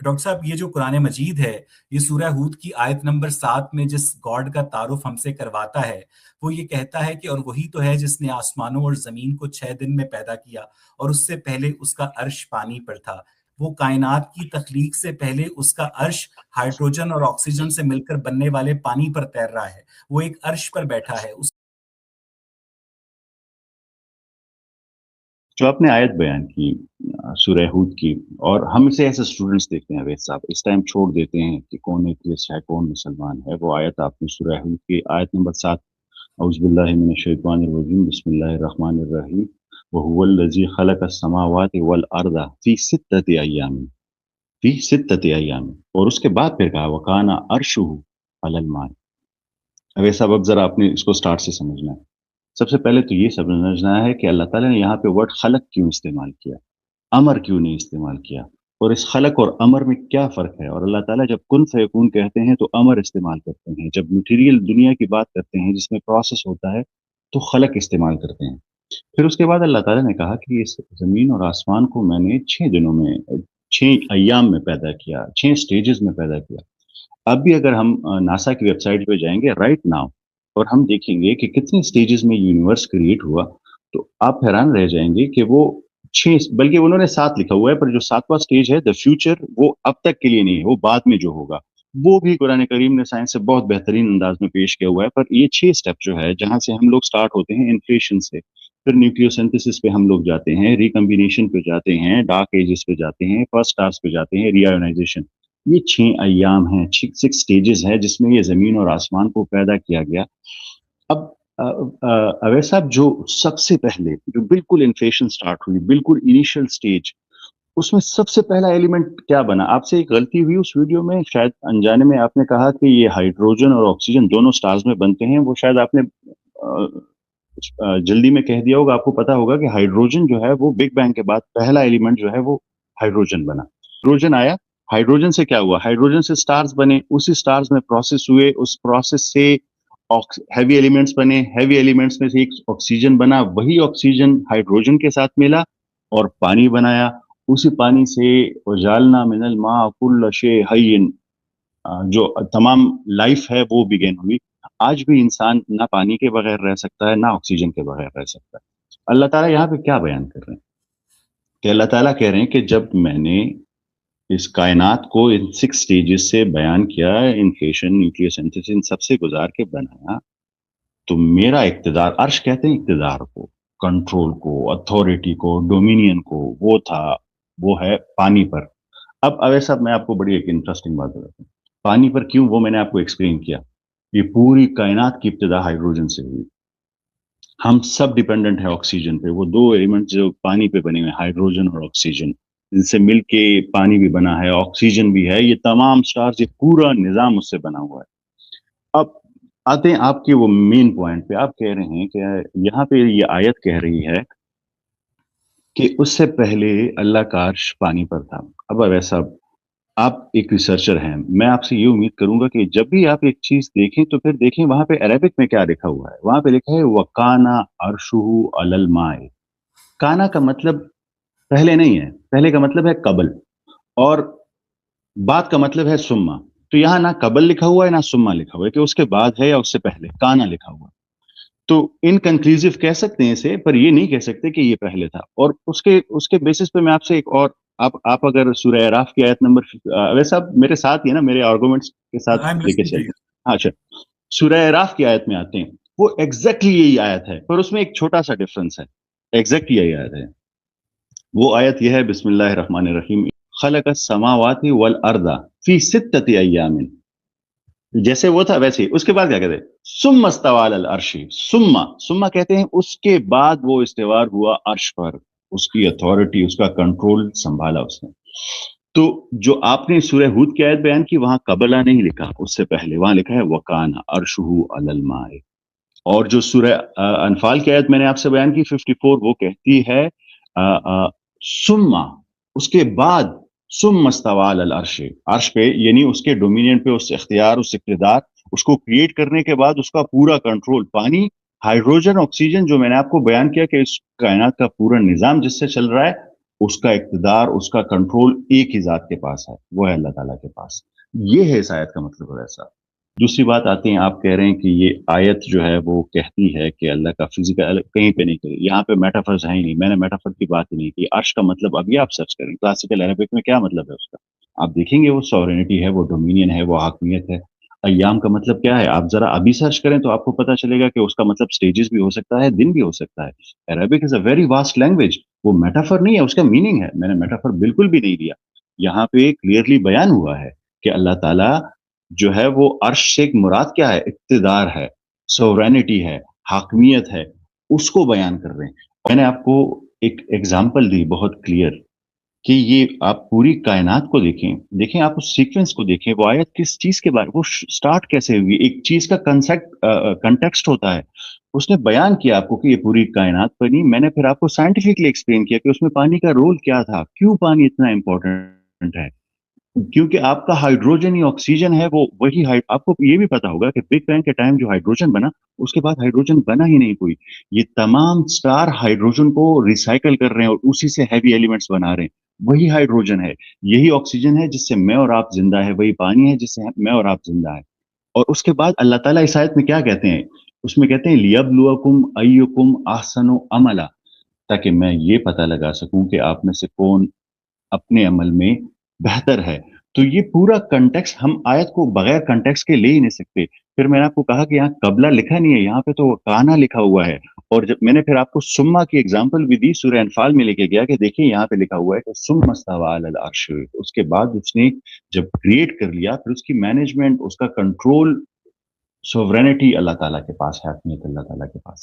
Doctor صاحب یہ جو قرآن مجید ہے، یہ سورہ ہود کی آیت نمبر 7 میں جس گاڈ کا تعارف ہم سے کرواتا ہے، وہ یہ کہتا ہے کہ اور وہی تو ہے جس نے آسمانوں اور زمین کو 6 دن میں پیدا کیا، اور اس سے پہلے اس کا عرش پانی پر تھا۔ وہ کائنات کی تخلیق سے پہلے اس کا عرش ہائیڈروجن اور آکسیجن سے مل کر بننے والے پانی پر تیر رہا ہے، وہ ایک عرش پر بیٹھا ہے۔ جو آپ نے آیت بیان کی سورہ ہود کی، اور ہم اسے ایسے اسٹوڈنٹس دیکھتے ہیں اویس صاحب، اس ٹائم چھوڑ دیتے ہیں کہ کون ایتھیسٹ ہے کون مسلمان ہے۔ وہ آیت آپ نے سورہ ہود کی آیت نمبر 7، اعوذ باللہ من الشیطان الرجیم، بسم اللہ الرحمن الرحیم، وَهُوَ الَّذِي خَلَقَ السَّمَاوَاتِ وَالْأَرْضَ فِي سِتَّةِ أَيَّامٍ فِي سِتَّةِ أَيَّامٍ، اور اس کے بعد پھر کہا وَكَانَ عَرْشُهُ عَلَى الْمَاءِ۔ اویس صاحب اب ذرا آپ نے اس کو سٹارٹ سے سمجھنا ہے۔ سب سے پہلے تو یہ سمجھنا ہے کہ اللہ تعالیٰ نے یہاں پہ ورڈ خلق کیوں استعمال کیا، امر کیوں نہیں استعمال کیا، اور اس خلق اور امر میں کیا فرق ہے۔ اور اللہ تعالیٰ جب کن فیکون کہتے ہیں تو امر استعمال کرتے ہیں، جب میٹیریل دنیا کی بات کرتے ہیں جس میں پروسیس ہوتا ہے تو خلق استعمال کرتے ہیں۔ پھر اس کے بعد اللہ تعالیٰ نے کہا کہ اس زمین اور آسمان کو میں نے 6 دنوں میں 6 ایام میں پیدا کیا، 6 سٹیجز میں پیدا کیا۔ اب بھی اگر ہم ناسا کی ویب سائٹ پہ جائیں گے رائٹ ناؤ اور ہم دیکھیں گے کہ کتنے سٹیجز میں یونیورس کریٹ ہوا، تو آپ حیران رہ جائیں گے کہ وہ 6، بلکہ انہوں نے 7 لکھا ہوا ہے، پر جو 7واں سٹیج ہے دا فیوچر، وہ اب تک کے لیے نہیں ہے، وہ بعد میں جو ہوگا وہ بھی قرآن کریم نے سائنس سے بہت بہترین انداز میں پیش کیا ہوا ہے۔ پر یہ 6 سٹیپ جو ہے جہاں سے ہم لوگ سٹارٹ ہوتے ہیں انفلیشن سے، پھر نیوکلیوسینتھسس پہ ہم لوگ جاتے ہیں، ریکمبینیشن پہ جاتے ہیں، ڈارک ایجز پہ جاتے ہیں، فرسٹ سٹارز پہ جاتے ہیں، ری آئونائزیشن۔ یہ 6 ایام ہیں، 6 سٹیجز ہیں جس میں یہ زمین اور آسمان کو پیدا کیا گیا۔ اب اویس صاحب جو سب سے پہلے جو بالکل انفلیشن سٹارٹ ہوئی، بالکل انیشل سٹیج، اس میں سب سے پہلا ایلیمنٹ کیا بنا؟ آپ سے ایک غلطی ہوئی اس ویڈیو میں، شاید انجانے میں آپ نے کہا کہ یہ ہائیڈروجن اور آکسیجن دونوں سٹارز میں بنتے ہیں، وہ شاید آپ نے جلدی میں کہہ دیا ہوگا۔ آپ کو پتا ہوگا کہ ہائیڈروجن جو ہے وہ بگ بینگ کے بعد پہلا ایلیمنٹ جو ہے وہ ہائیڈروجن بنا۔ ہائیڈروجن آیا، ہائیڈروجن سے کیا ہوا؟ ہائیڈروجن سے سٹارز بنے، اسی سٹارز میں پروسیس ہوئے، اس پروسیس سے ہیوی ایلیمنٹس بنے، ہیوی ایلیمنٹس میں سے ایک آکسیجن بنا، وہی آکسیجن ہائیڈروجن کے ساتھ ملا اور پانی بنایا، اسی پانی سے وجالنا من الماء کل شیء حی، جو تمام لائف ہے وہ بگین ہوئی۔ آج بھی انسان نہ پانی کے بغیر رہ سکتا ہے نہ آکسیجن کے بغیر رہ سکتا ہے۔ اللہ تعالیٰ یہاں پہ کیا بیان کر رہے ہیں کہ اللہ تعالیٰ کہہ رہے ہیں کہ جب میں نے اس کائنات کو ان 6 سٹیجز سے بیان کیا، انفلیشن، نیوکلیوسینتھسس، ان سب سے گزار کے بنایا، تو میرا اقتدار، عرش کہتے ہیں اقتدار کو، کنٹرول کو، اتھارٹی کو، ڈومینین کو، وہ تھا، وہ ہے پانی پر۔ اب ایسا میں آپ کو بڑی ایک انٹرسٹنگ بات بتاتا ہوں، پانی پر کیوں، وہ میں نے آپ کو ایکسپلین کیا۔ یہ پوری کائنات کی ابتدا ہائیڈروجن سے ہوئی، ہم سب ڈیپینڈنٹ ہیں آکسیجن پہ، وہ 2 ایلیمنٹ جو پانی پہ بنے ہوئے ہائیڈروجن اور آکسیجن، جن سے مل کے پانی بھی بنا ہے، آکسیجن بھی ہے، یہ تمام سٹارز، یہ پورا نظام اس سے بنا ہوا ہے۔ اب آتے ہیں آپ کے وہ مین پوائنٹ پہ، آپ کہہ رہے ہیں کہ یہاں پہ یہ آیت کہہ رہی ہے کہ اس سے پہلے اللہ کا عرش پانی پر تھا۔ اب ویسا آپ ایک ریسرچر ہیں، میں آپ سے یہ امید کروں گا کہ جب بھی آپ ایک چیز دیکھیں تو پھر دیکھیں وہاں پہ عربک میں کیا لکھا ہوا ہے۔ وہاں پہ لکھا ہے وَكَانَ عَرْشُهُ عَلَى الْمَاءِ۔ کانا کا مطلب پہلے نہیں ہے، پہلے کا مطلب ہے قبل، اور بعد کا مطلب ہے سما۔ تو یہاں نہ قبل لکھا ہوا ہے نہ سما لکھا ہوا ہے کہ اس کے بعد ہے یا اس سے پہلے، کانا لکھا ہوا ہے۔ تو انکنکلوسیو کہہ سکتے ہیں اسے، پر یہ نہیں کہہ سکتے کہ یہ پہلے تھا۔ اور اس کے بیسس پہ میں آپ سے ایک اور، آپ اگر سورہ اعراف کی آیت نمبر، ویسے آپ میرے ساتھ ہی ہے نا، میرے آرگومنٹس کے ساتھ لے کے چلتے ہیں۔ اچھا، سورہ اعراف کی آیت میں آتے ہیں، وہ ایگزیکٹلی یہی آیت ہے، پر اس میں ایک چھوٹا سا ڈفرنس ہے، ایگزیکٹ یہی آیت ہے۔ وہ آیت یہ ہے، بسم اللہ الرحمن الرحیم، خلق السماوات والارض فی 6 ایام، جیسے وہ تھا ویسے ہی۔ اس کے بعد کیا کہتے ہیں؟ ثم استوى علی العرش، ثم کہتے ہیں اس کے بعد وہ استوار ہوا عرش پر، اس کی اتھارٹی، اس کا کنٹرول سنبھالا اس نے۔ تو جو آپ نے سورہ ہود کی آیت بیان کی، وہاں قبلہ نہیں لکھا، اس سے پہلے وہاں لکھا ہے وَكَانَ عَرْشُهُ عَلَى الْمَاءِ۔ اور جو سورہ انفال کی آیت میں نے آپ سے بیان کی 54، وہ کہتی ہے ثم، اس کے بعد ثم استوى علی العرش، عرش پہ یعنی اس کے ڈومینین پہ، اس اختیار، اس اقتدار، اس کو کریٹ کرنے کے بعد اس کا پورا کنٹرول، پانی، ہائیڈروجن، آکسیجن، جو میں نے آپ کو بیان کیا کہ اس کائنات کا پورا نظام جس سے چل رہا ہے، اس کا اقتدار، اس کا کنٹرول ایک ہی ذات کے پاس ہے، وہ ہے اللہ تعالیٰ کے پاس. یہ ہے اس آیت کا مطلب ایسا. دوسری بات آتے ہیں، آپ کہہ رہے ہیں کہ یہ آیت جو ہے وہ کہتی ہے کہ اللہ کا فزیکل کہیں پہ نہیں کرے، یہاں پہ میٹافرز ہے ہی نہیں، میں نے میٹافر کی بات ہی نہیں کی. عرش کا مطلب ابھی آپ سرچ کریں کلاسیکل عربک میں کیا مطلب ہے اس کا، آپ دیکھیں گے وہ سورینٹی ہے، وہ ڈومینین ہے، وہ حاکمیت ہے. ایام کا مطلب کیا ہے، آپ ذرا ابھی سرچ کریں تو آپ کو پتا چلے گا کہ اس کا مطلب سٹیجز بھی ہو سکتا ہے، دن بھی ہو سکتا ہے. Arabic is a very vast language. وہ میٹافر نہیں ہے، اس کا میننگ ہے. میں نے میٹافر بالکل بھی نہیں دیا. یہاں پہ کلیئرلی بیان ہوا ہے کہ اللہ تعالیٰ جو ہے وہ عرش سے مراد کیا ہے، اقتدار ہے، سورینٹی ہے، حاکمیت ہے، اس کو بیان کر رہے ہیں. میں نے آپ کو ایک ایگزامپل دی بہت کلیئر کہ یہ آپ پوری کائنات کو دیکھیں آپ اس سیکوینس کو دیکھیں، وہ آیت کس چیز کے بارے، وہ سٹارٹ کیسے ہوئی، ایک چیز کا کنٹیکسٹ ہوتا ہے. اس نے بیان کیا آپ کو کہ یہ پوری کائنات بنی. میں نے پھر آپ کو سائنٹیفکلی ایکسپلین کیا کہ اس میں پانی کا رول کیا تھا، کیوں پانی اتنا امپورٹنٹ ہے. کیونکہ آپ کا ہائیڈروجن یا آکسیجن ہے، وہ وہی آپ کو یہ بھی پتا ہوگا کہ بگ بینگ کے ٹائم جو ہائیڈروجن بنا، اس کے بعد ہائیڈروجن بنا ہی نہیں کوئی. یہ تمام سٹار ہائیڈروجن کو ریسائیکل کر رہے ہیں اور اسی سے ہیوی ایلیمنٹس بنا رہے ہیں. وہی ہائیڈروجن ہے، یہی آکسیجن ہے جس سے میں اور آپ زندہ ہے، وہی پانی ہے جس سے میں اور آپ زندہ ہے. اور اس کے بعد اللہ تعالیٰ اس آیت میں کیا کہتے ہیں، اس میں کہتے ہیں لیبلوکم ایکم احسن عملا، تاکہ میں یہ پتہ لگا سکوں کہ آپ میں سے کون اپنے عمل میں بہتر ہے. تو یہ پورا کنٹیکس ہم آیت کو بغیر کنٹیکس کے لے ہی نہیں سکتے. پھر میں نے آپ کو کہا کہ یہاں قبلہ لکھا نہیں ہے، یہاں پہ تو کانا لکھا ہوا ہے. اور جب میں نے پھر آپ کو سما کی ایگزامپل بھی دی، سورہ انفال میں لے کے گیا کہ دیکھیں یہاں پہ لکھا ہوا ہے کہ ثم استوى علی العرش. اس کے بعد اس نے جب کریٹ کر لیا، پھر اس کی مینجمنٹ، اس کا کنٹرول، سوورینٹی اللہ تعالیٰ کے پاس ہے، حکمیت اللہ تعالیٰ کے پاس.